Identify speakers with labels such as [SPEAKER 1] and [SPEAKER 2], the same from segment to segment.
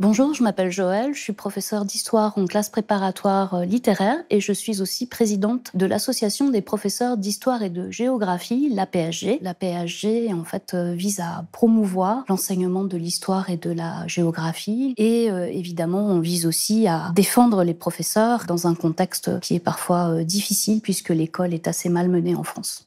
[SPEAKER 1] Bonjour, je m'appelle Joëlle, je suis professeure d'histoire en classe préparatoire littéraire et je suis aussi présidente de l'association des professeurs d'histoire et de géographie, l'APHG. L'APHG en fait vise à promouvoir l'enseignement de l'histoire et de la géographie et évidemment on vise aussi à défendre les professeurs dans un contexte qui est parfois difficile puisque l'école est assez malmenée en France.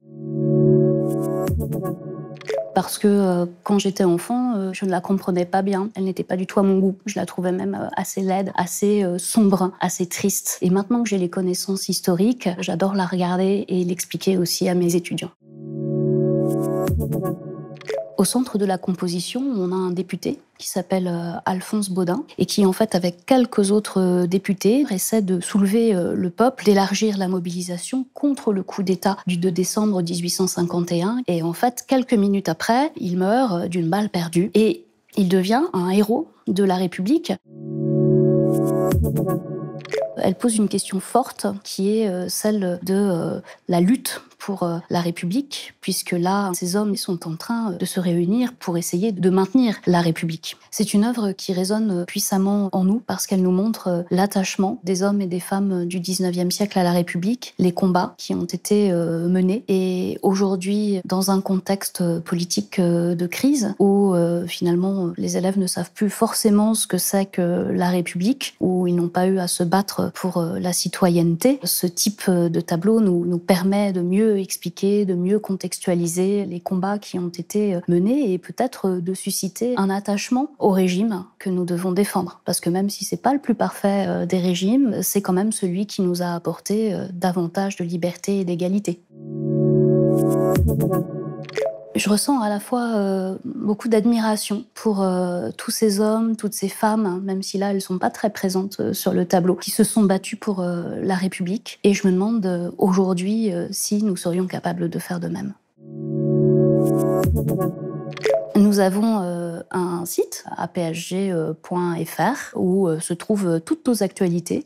[SPEAKER 1] Parce que quand j'étais enfant, je ne la comprenais pas bien. Elle n'était pas du tout à mon goût. Je la trouvais même assez laide, assez sombre, assez triste. Et maintenant que j'ai les connaissances historiques, j'adore la regarder et l'expliquer aussi à mes étudiants. Au centre de la composition, on a un député qui s'appelle Alphonse Baudin et qui, en fait, avec quelques autres députés, essaie de soulever le peuple, d'élargir la mobilisation contre le coup d'État du 2 décembre 1851. Et en fait, quelques minutes après, il meurt d'une balle perdue et il devient un héros de la République. Elle pose une question forte qui est celle de la lutte pour la République, puisque là, ces hommes sont en train de se réunir pour essayer de maintenir la République. C'est une œuvre qui résonne puissamment en nous parce qu'elle nous montre l'attachement des hommes et des femmes du 19e siècle à la République, les combats qui ont été menés. Et aujourd'hui, dans un contexte politique de crise où finalement les élèves ne savent plus forcément ce que c'est que la République, où ils n'ont pas eu à se battre pour la citoyenneté, ce type de tableau nous permet de mieux expliquer, de mieux contextualiser les combats qui ont été menés et peut-être de susciter un attachement au régime que nous devons défendre. Parce que même si c'est pas le plus parfait des régimes, c'est quand même celui qui nous a apporté davantage de liberté et d'égalité. Je ressens à la fois beaucoup d'admiration pour tous ces hommes, toutes ces femmes, hein, même si là elles sont pas très présentes sur le tableau, qui se sont battus pour la République. Et je me demande aujourd'hui si nous serions capables de faire de même. Nous avons un site, aphg.fr, où se trouvent toutes nos actualités.